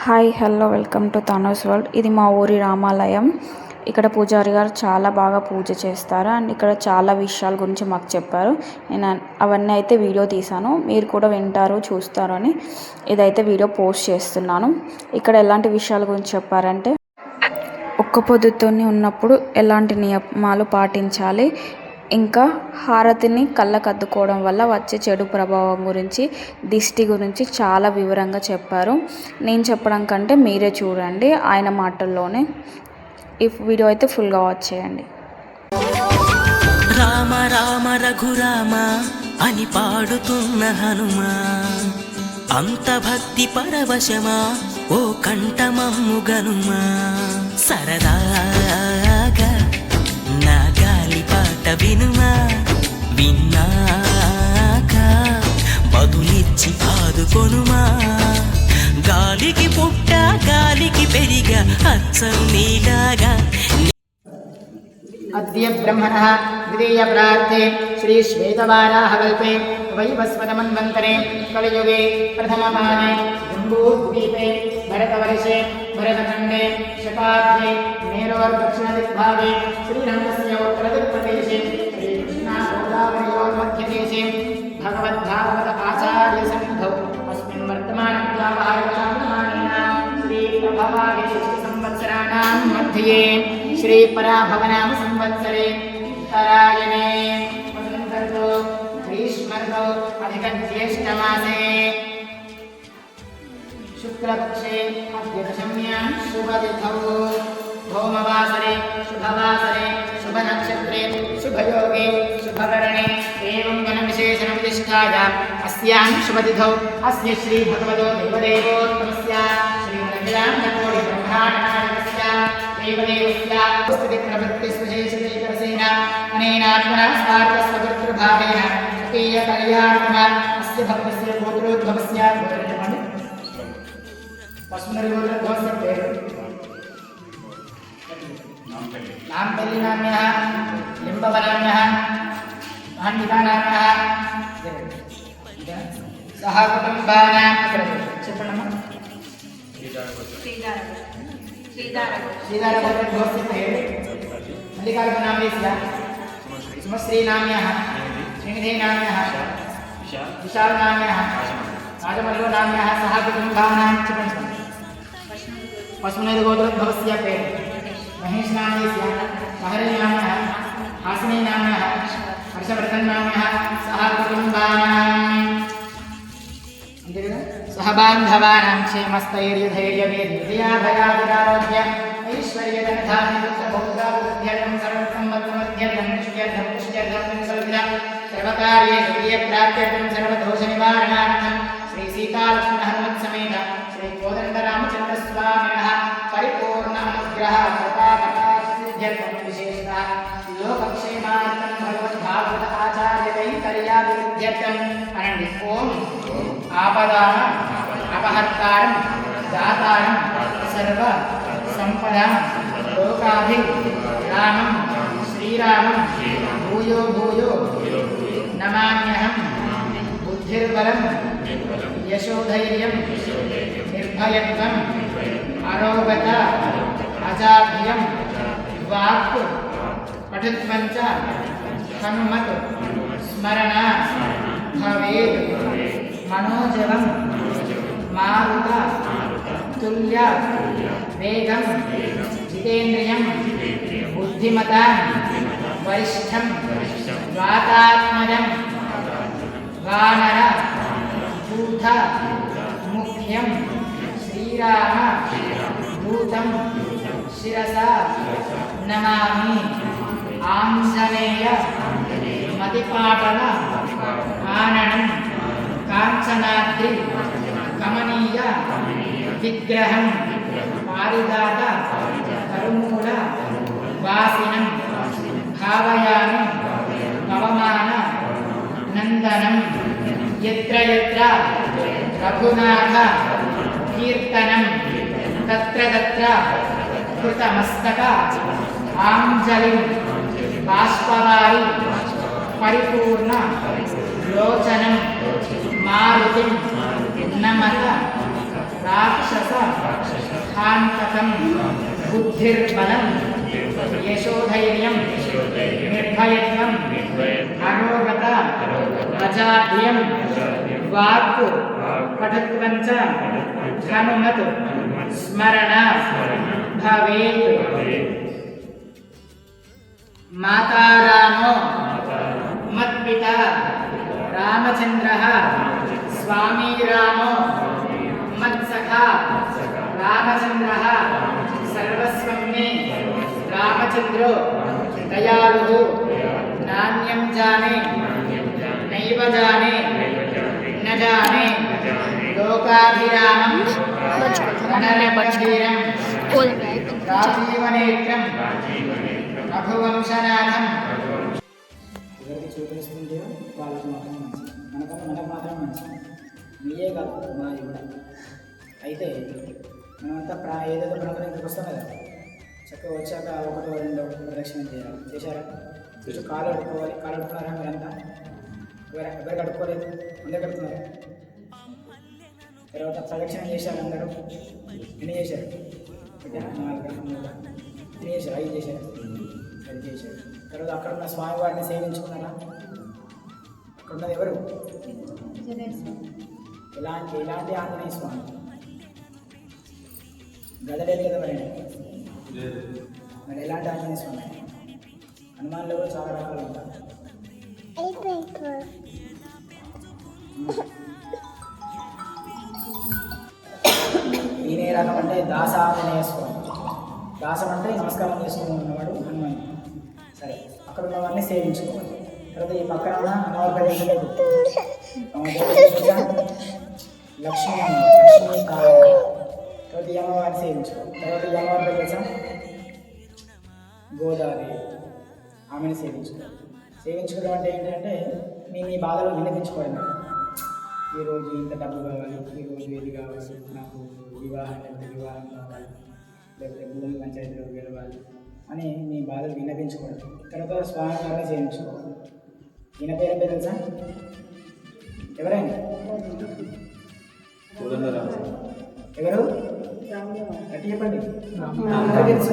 Hi hello welcome to Tanu's world. ఇది మా ఊరి రామాలయం. ఇక్కడ పూజారి గారు చాలా బాగా పూజ చేస్తారు అండ్ ఇక్కడ చాలా విషయాల గురించి మాకు చెప్పారు. నేను అవన్నీ అయితే వీడియో తీశాను, మీరు కూడా వింటారు చూస్తారు అని ఇదైతే వీడియో పోస్ట్ చేస్తున్నాను. ఇక్కడ ఎలాంటి విషయాల గురించి చెప్పారంటే, ఒక్క పొద్దుతోని ఉన్నప్పుడు ఎలాంటి నియమాలు పాటించాలి, ఇంకా హారతిని కళ్ళకు అద్దుకోవడం వల్ల వచ్చే చెడు ప్రభావం గురించి, దిష్టి గురించి చాలా వివరంగా చెప్పారు. నేను చెప్పడం కంటే మీరే చూడండి ఆయన మాటల్లోనే. ఈ వీడియో అయితే ఫుల్గా వాచ్ చేయండి. రామ రామ రఘురామ అని పాడుతున్న హనుమా, అంత భక్తి పరవశమా ఓ కంఠమమ్ము గనుమా, సరదాగా నా గాలి పాట వినుమా, విన్నాక బదులిచ్చి ఆదుకొనుమా, గాలికి పుట్ట గాలికి పెరిగా అచ్చం నీలాగా. अद्य ब्रह्मणः द्वितीय प्रार्थे श्री श्वेतवाराहकल्पे वैवस्वतमन्वन्तरे कलियुगे प्रथमपादे जम्बूद्वीपे भरतवर्षे भरतखण्डे शताब्दे मेरोर्दक्षिणदिग्भागे श्रीरङ्गस्य उत्तरदिक्प्रदेशे श्रीकृष्णागोदावरयोर्मध्यदेशे भगवद्भागवत आचार्यसन्निधौ अस्मिन् वर्तमानव्यावहारिकचान्द्रमानेन श्रीप्रभवादिसंवत्सराणां मध्ये श्री पराभवनाम संवत्सरे उत्तरायणे वसन्तर्तौ ग्रीष्मर्तौ अधिकज्येष्ठमासे शुक्लपक्षे अद्य दशम्यां शुभतिथौ भौमवासरे शुभवासरे शुभनक्षत्रे शुभयोगे शुभकरणे एवं गणविशेषणप्रतिष्ठायाम् अस्यां शुभतिथौ अस्य श्री भगवतो देवदेवोत्तमस्य श्रीमङ्गलां नकोटि ब्रह्माण्डनायकस्य देवदेवस्य स्तुतिप्रवृत्तिस्विशेषदैकरसेन अनेनात्मना स्वार्थस्वकर्तृभावेन स्वकीयकल्याणः अस्य भक्तस्य गोत्रोद्भवस्य पशुनरिगोत्रोद्भवस्य पेरु नामपल्लिनाम्यः लिम्बवनाम्यः भाण्डिकानाम्यः सह कुटुम्बानां చెప్పండమ్మా. श्रीधारगोत्रोद्भवस्य पेरु मल्लिकार्जुननाम्यस्य सुमश्रीनाम्यः श्रीनिधिनाम्यः विशालनाम्यः राजमल्लोनाम्यः सह कुटुम्बानां చెప్పండి. पशुनरिगोत्रोद्भवस्य पेरु महेशनाम्यस्य महरीनाम्यः हासिनीनाम्यः हर्षवर्धननाम्यः सह कुटुम्बानां सह बान्धवानां क्षेमस्थैर्यधैर्यवीर्यभयादिरारोग्य ऐश्वर्यधनधान्यभोगाभिवृद्ध्यर्थं सर्वसम्पत्समध्यर्थं निष्ठ्यर्थं पुष्ट्यर्थं संसर्गः सर्वकार्ये प्रीत्यर्थं सर्वदोषनिवारणार्थं श्री सीतालक्ष्मणहनुमत्समेत श्री कोदण्डरामचन्द्रस्वामिनः परिपूर्ण अनुग्रह कृपाकटाक्षसिद्ध्यर्थं विशेषतः लोकक्षेमार्थं भगवद्भागवत आचार्यकैङ्कर्याभिवृद्ध्यर्थं अनन्य ओम आपदान अपहर्तारं दातारं सर्व संपदां लोकाभिरामं श्रीरामं भूयो भूयो नमाम्यहं. बुद्धिर्बलं यशोधैर्यं निर्भयत्वम् अरोगता अजाड्यं वाक् पटुत्वं च हनुमत् स्मरणा भवेत्. मनोजवं मारुत तुल्य वेगं जितेन्द्रियं बुद्धिमतां वरिष्ठं वातात्मजं वानर भूत मुख्यं श्रीराम दूतं शिरसा नमामि. आंजनेय मतिपाटल आननं कांचनाद्रि कमनीय विग्रहं पारिजात करुमूल वासिनं भावयामि. पवमान नंदनं यत्र यत्र रघुनाथ कीर्तनं तत्र तत्र कृतमस्तक आंजलिं बाष्पवारि परिपूर्ण लोचनं मारुतिं नमत రాక్షస హాంతకం బుద్ధిర్బలం యశోధైర్యం నిర్భయత్వం అరోగత అజాడ్యం వాక్ పటుత్వం చ హనుమత్ స్మరణ భవేత్. మాతారామో మత్పితా రామచంద్రః స్వామీ రామో మత్సఖా రామచంద్రః సర్వస్వం మే రామచంద్రో దయాళుః నాణ్యం జానే నైవ జానే న జానే లోకాభిరామం రణరంగధీరం రాజీవనేత్రం రఘువంశనాథం. ఎవరికి చూపిస్తుంటే వాళ్ళకి మాత్రం మంచిది, మనకు మాత్రం మంచిది. మీయే కాదు మాది కూడా. అయితే మనమంతా ఏదేదో బ్రహ్మకి వస్తాం కదా, చక్కగా వచ్చాక ఒకటో రెండో ప్రదక్షిణ చేయాలి. చేశారా? కొంచెం కాలు కడుక్కోవాలి. కాలు కడుక్కున్నారా మీరంతా? ఎవరు కడుక్కోలేదు? అందరు కడుక్కున్నారా? తర్వాత ప్రదక్షిణ చేశారు అందరూ. ఎన్ని చేశారు? 4 ఎన్ని చేశారు? 5 చేశారు. 10 చేశారు. తర్వాత అక్కడ ఉన్న స్వామివారిని సేవించుకున్నారా? అక్కడ ఉన్నది ఎవరు? ఎలాంటి ఆంజనేయ స్వామి? గదలేదు కదా మరి ఎలాంటి ఆంజనేయ స్వామి? హనుమాన్లో కూడా చాలా రకాలు ఉంటారు. ఈయన ఏ రకం అంటే దాస ఆంజనేయ స్వామి. దాసం అంటే నమస్కారం చేసుకుని ఉన్నవాడు హనుమాన్. సరే, అక్కడ ఉన్నవాడిని సేవించుకోవాలి. తర్వాత ఈ పక్కన ఉన్న అమ్మవారి లక్ష్మీ కాయ. తర్వాత ఈ అమ్మవారిని సేవించుకోవాలి. తర్వాత ఈ అమ్మవారి తెలుసా గోదావరి, ఆమెను సేవించుకోవాలి. సేవించుకోవడం అంటే ఏంటంటే మీ బాధలు వినిపించుకోవడం. ఈరోజు ఇంత డబ్బు కావాలి, ఈరోజు ఇది కావాలి, నాకు వివాహం కావాలి, లేకపోతే భూమి పంచాయతీలో గెలవాలి అని మీ బాధలు వినిపించుకోవడం. తర్వాత స్వామివారిని సేవించుకోవాలి. ఈయన పేరు తెలుసా? ఎవరైనా ఎవరు గట్టి చెప్పండి. తెలుసు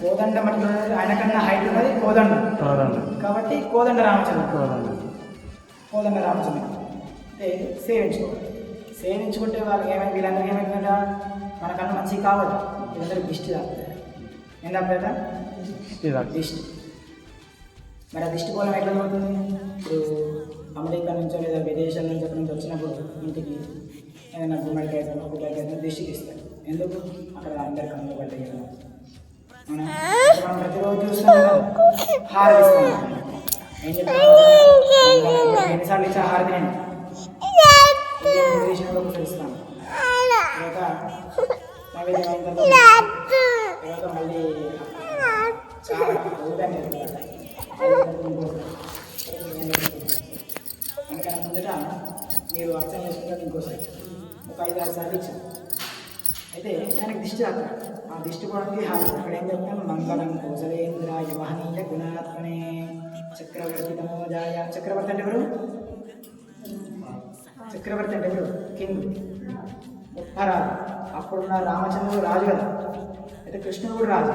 కోదండ మట్టి ఆయన కన్నా హైట్ ఉన్నది కోదండ కాబట్టి కోదండ రామచంద్ర. కోదండ రామచంద్ర అంటే సేవించుకోవాలి. సేవించుకుంటే వాళ్ళకి ఏమైంది? వీళ్ళందరికీ ఏమైందంట? మనకన్నా మంచిగా కావాలి. వీళ్ళందరికీ దిష్టి తాగుతుంది. ఏం తాగుతుందా? దిష్టి. మరి ఆ దిష్టి పోలం ఎట్లా పోతుంది? ఇప్పుడు అమెరికా నుంచో లేదా విదేశాల నుంచి అక్కడి నుంచి వచ్చినప్పుడు ఇంటికి ఏదైనా గుమ్మడికాయ కొబ్బరికాయ దిష్టికి ఇస్తారు. ఎందుకు? అక్కడ అందరి కన్నులు పడ్డాయి కదా. మనం ప్రతిరోజు చూస్తాం కదా, హారతి ఇస్తాం. ఏం చెప్తాం? ఎన్నిసార్లు ఇచ్చా హారతి? నేను విషయంలో ఇస్తాను. తర్వాత నైవేద్యం అయిన తర్వాత మళ్ళీ చాలా అందుకని ముందట మీరు అర్థం చేసుకుంటే ఇంకోసారి ఒక 5-6 సార్లు ఇచ్చారు. అయితే ఆయనకు దిష్టి రాక ఆ దిష్టి పోవడానికి అక్కడ ఏం చెప్తాను? మంగళం కోసలేంద్రాయ మహనీయ గుణాత్మనే చక్రవర్తి తమోజాయ. చక్రవర్తి అంటే ఎవరు? చక్రవర్తి అంటే ఎవరు? కింగ్, ఉత్తరాజు. అప్పుడున్న రామచంద్రుడు రాజు కదా, అయితే కృష్ణుడు కూడా రాజు.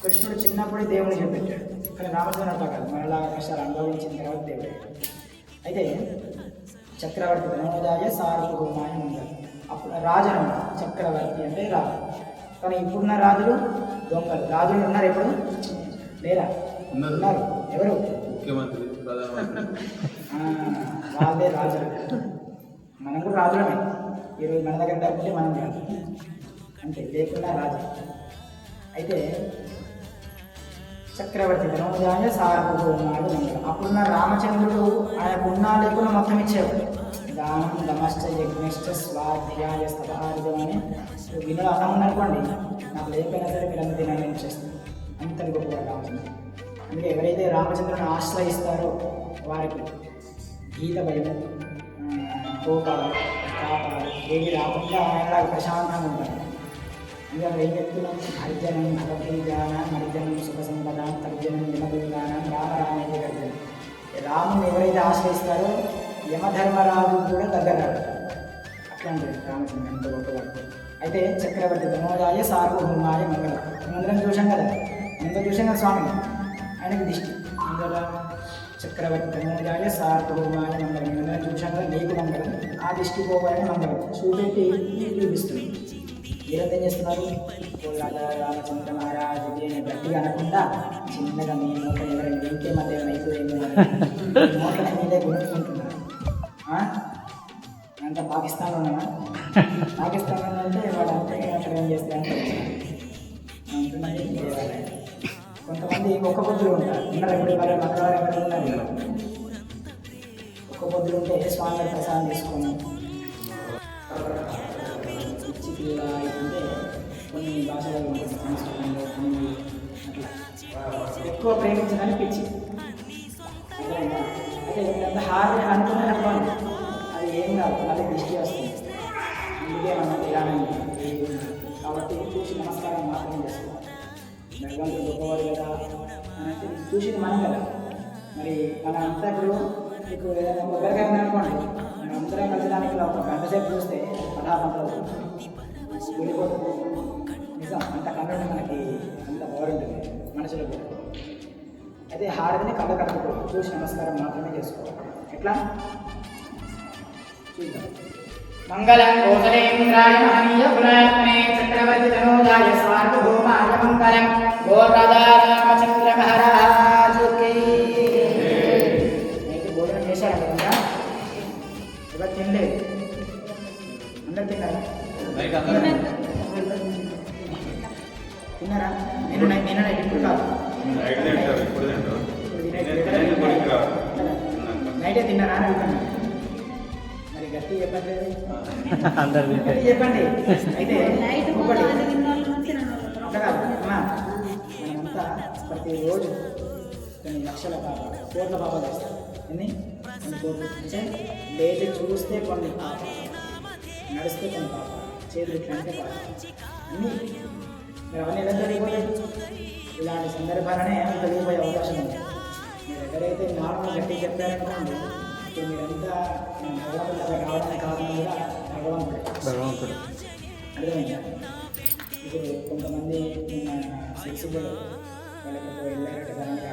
కృష్ణుడు చిన్నప్పుడే దేవుని చూపెట్టాడు, కానీ రామచంద్రుడు అట్లా కాదు, మనలా కష్టాలు అనుభవించిన తర్వాత దేవుడు. అయితే చక్రవర్తి తమోజాయ సార్వభౌమాయ ఉండాలి. అప్పుడు రాజు అన్నమాట. చక్రవర్తి అంటే రాజు. కానీ ఇప్పుడున్న రాజులు దొంగలు. రాజులు ఉన్నారు ఎప్పుడు? లేరా? ఉన్నారు. ఎవరు? ముఖ్యమంత్రి, వాళ్ళే రాజులు. మనం కూడా రాజులమే. ఈరోజు మన దగ్గర డబ్బుంటే మనం కాదు అంటే, లేకుండా రాజు. అయితే చక్రవర్తి ధనోజాయ సార్వభౌమాడు ఉన్నారు. అప్పుడున్న రామచంద్రుడు ఆయనకు ఉన్నా లేకుండా మొత్తం ఇచ్చేవాడు. దానం దమశ్చ యజ్ఞశ్చ స్వాధ్యాయ స్తపార్జం అని వినుడు అన్నం ఉందనుకోండి, నాకు లేకపోయినా సరే మీరంతా తినాలని ఇచ్చేస్తారు. అంతటి గొప్పవాడు రామచంద్రుడు. అందుకే ఎవరైతే రామచంద్రుని ఆశ్రయిస్తారో వారికి గీత భయం, కోపాలు, తాపాలు ఏవి రాకుండా ఆయనలాగా ప్రశాంతంగా ఉంటారు. అందుకని ఏం చెప్తున్నాం? హరిజనం భగవద్గీతానం హరిజనం సుఖ సంపద తర్జనం వినదుగానం రామరామేతి గర్జనం. రాముని ఎవరైతే ఆశ్రయిస్తారో యమధర్మరాజు కూడా దగ్గర అట్లాంటిది రామచంద్ర ఎంత గొప్పవాడు. అయితే చక్రవర్తి ధనోజాయ సార్వభౌమాయ మంగళం మనందరం చూసాం కదా, స్వామి ఆయనకి దిష్టి అందరూ చక్రవర్తి ధనోజాయ సార్వభౌమాయ మంగళం మనందరం చూసాం కదా, నీకు మంగళం, ఆ దిష్టి పోవాలని మంగళం చూపెట్టి చూపిస్తుంది. మీరంతా ఏం చేస్తున్నారు? రామచంద్ర మహారాజుకి నేను గట్టిగా అనకుండా చిన్నగా మీ నోట ఎవరైనా వెంకే మధ్య అయిపోయింది నోట్ల మీదే గుర్తుకుంటున్నారు. అంతా పాకిస్తాన్లో ఉన్నామా? పాకిస్తాన్లో అంటే వాడు అంతే అక్కడ ఏం చేస్తారంటే ఉంటున్నది దేవాలయం. కొంతమంది ఒక్క పొద్దులు ఉంటారు, ఉన్నారు ఎప్పుడు మరి మగవారు ఎవరు ఉన్నారు. ఒక్క పొద్దులు ఉంటే స్వామి ప్రసాదం తీసుకొని ఇలా అయితే కొన్ని భాషలు ఉంటుంది, సంస్కృతంలో కొన్ని అట్లా ఎక్కువ ప్రేమించడానికి పిచ్చి. అయితే ఎంత హార్డ్ అనుకునే అనుకోండి, అది ఏం కాదు, మళ్ళీ దృష్టి వస్తుంది. అందుకే మనం ఇలానే కాబట్టి చూసి నమస్కారం మాత్రమే చేసుకోవాలి. భగవంతుడు గొప్పవాడు కదా అంటే చూసింది మనం కదా. మరి మన అంతా ఇప్పుడు మీకు ఏదైనా కొబ్బరికాయ ఉందనుకోండి, మనం అందరం కలిసడానికి ఒక గంట సేపు చూస్తే పటాపంటలు వెళ్ళిపోతుంది. నిజం, అంత కన్నుంటే మనకి అంత పవర్ ఉంటుంది మనుషులకు. అయితే హారతిని కళ్ళ కట్టుకోవాలి, చూసి నమస్కారం మాత్రమే చేసుకోవాలి. ఎట్లా చూద్దాం. మంగళం కోసలేంద్రాయ మహనీయ గుణాత్మనే చక్రవర్తి ధనోజాయ సార్వభౌమాయ మంగళం గోర్రాజా రామచంద్ర మహారాజుకి. అయితే భోజనం చేశారు కదా, ఎవరు తినలేదు, అందరు తిన్నారా? తిన్నారా? నిన్న ఇప్పుడు కాదు, నైటే తిన్నారా అని అడుగుతున్నా. మరి గట్టి చెప్పండి, గట్టి చెప్పండి. అయితే ఒకటి అట్లా కాదు అమ్మా, మనమంతా ప్రతిరోజు కొన్ని లక్షల పాపాలు, కోట్ల పాపాలు వేస్తాం. ఎన్ని కోట్లు అంటే లేచి చూస్తే కొన్ని పాపాలు, నడిస్తే కొన్ని పాపాలు, చేతులు ఇట్లాంటి పాపాలు అన్నీ. మీరు అవన్నీ ఎలా జరిగిపోయాయి? ఇలాంటి సందర్భాలనే తెలియపోయే అవకాశం ఉంది. మీరు ఎక్కడైతే నార్మల్ గట్టి చెప్పారనుకోండి, ఇప్పుడు మీరంతా భగవంతుడిగా రావడానికి కారణం కూడా భగవంతుడు. అర్థమైందా? ఇప్పుడు కొంతమంది సెక్స్ కూడా వాళ్ళకి వెళ్ళారట దానికి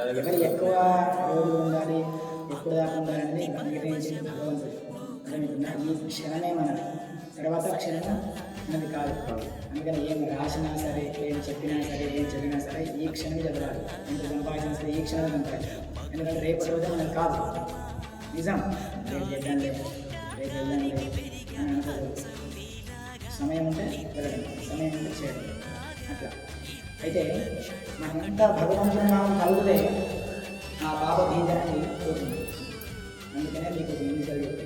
ఎవరు ఎక్కువ రోజులు ఉండాలి, ఎప్పుడు దాకా ఉండాలని నిర్ణయించింది భగవంతుడు. అర్థమవుతుందా? ఈ క్షణమే మన తర్వాత క్షణం మనది కాదు. అందుకని ఏం రాసినా సరే, ఏం చెప్పినా సరే, ఏం చదివినా సరే ఈ క్షణం చదవాలి. ఎంత సంపాదించినా సరే ఈ క్షణం సంపాదించాలి. ఎందుకంటే రేపటి రోజు మనది కాదు. నిజం, రేపు చేద్దాం లేదు, రేపు వెళ్దాం లేదు అని అనుకోవచ్చు. సమయం ఉంటే వెళ్ళడం, సమయం ఉంటే చేయడం, అట్లా. అయితే మనమంతా భగవంతుని మనం కలుగుతే ఆ పాప బీజాన్ని పోతుంది. అందుకనే మీకు ఏం జరిగింది.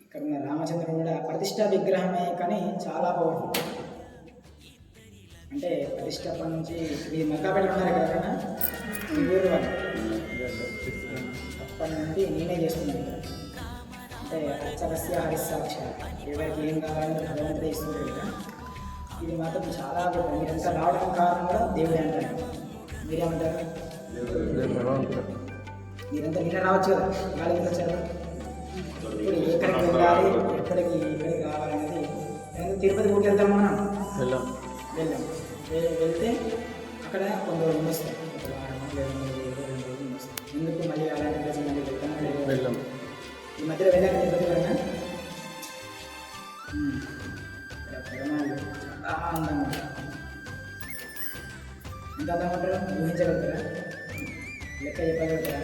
ఇక్కడ ఉన్న రామచంద్రుడు కూడా ప్రతిష్ట విగ్రహమే, కానీ చాలా పవర్ఫుల్. అంటే ప్రతిష్టప్ప నుంచి ఈ మక్కాపేటలో ఉన్నారు ఎక్కడైనా ఈ ఊరు వాళ్ళు, అప్పటి నుండి నేనే చేస్తున్నాను ఇక్కడ. అంటే అచ్చరస్య హరిసాక్ష, ఎవరికి ఏం కావాలని భగవంతుడే ఇస్తుంది కదా. ఇది మాత్రం చాలా గొప్ప. మీరంతా రావడానికి కారణం కూడా దేవుడే అంటారు. మీరేమంటారు? మీరంతా నిన్న రావచ్చు కదా, ఇవాళ ఎందుకు వచ్చారు? ఇప్పుడు ఎక్కడికి వెళ్ళాలి, ఎక్కడికి రావాలనేది. తిరుపతి ఊరికి వెళ్తాం మనం, వెళ్ళాం. వెళ్తే అక్కడ కొన్ని రోజులు వస్తాం, ఒక వారం 2 రోజులు వస్తాం. ఎందుకు మళ్ళీ అలాంటి ప్లేస్ మళ్ళీ వెళ్ళాం. ఈ మధ్యలో వెళ్ళాలి తిరుపతి వరన. చాలా అందంగా ఉంటుంది. ఎంత అందంగా ఉంటారో ఊహించగలుగుతారా? లెక్క చెప్పగలుగుతారా?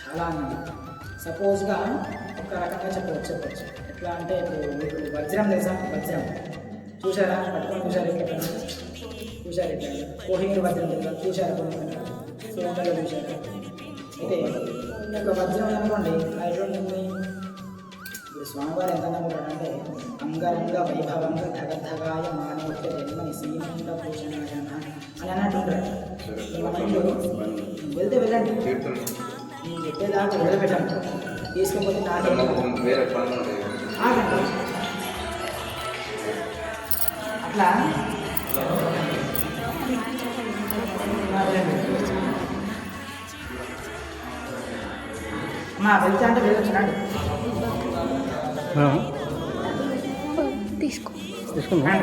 చాలా అందంగా. సపోజ్గా ఒక రకంగా చెప్పవచ్చు. ఎట్లా అంటే ఇప్పుడు మీకు వజ్రం తెలుసా? వజ్రం చూసారా? పట్టుకొని చూసారు ఎక్కడ? చూసారు ఎట్లా? కోహినూరు వజ్రం తెలుసా? చూసారా? సోమలో చూసారా? అయితే ఒక వజ్రం అనుకోండి, ఎటువంటి ఇప్పుడు స్వామివారు ఎంత నమ్ముతాడంటే అంగరంగ వైభవంగా ధగధగాయ మానవత్వ జన్మని సీమంత భూషణాయ అని అన్నట్టు ఉంటాడు. మన మైండ్లో వెళ్తే వెళ్ళండి, నేను చెప్పేదాకా వదిలిపెట్టాను, తీసుకపోతే నాకే అట్లా మా వెళ్తే అంటే వెళ్ళొచ్చినాడు తీసుకుందా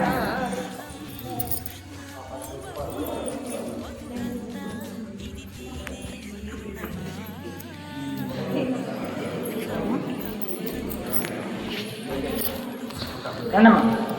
రండమ్మా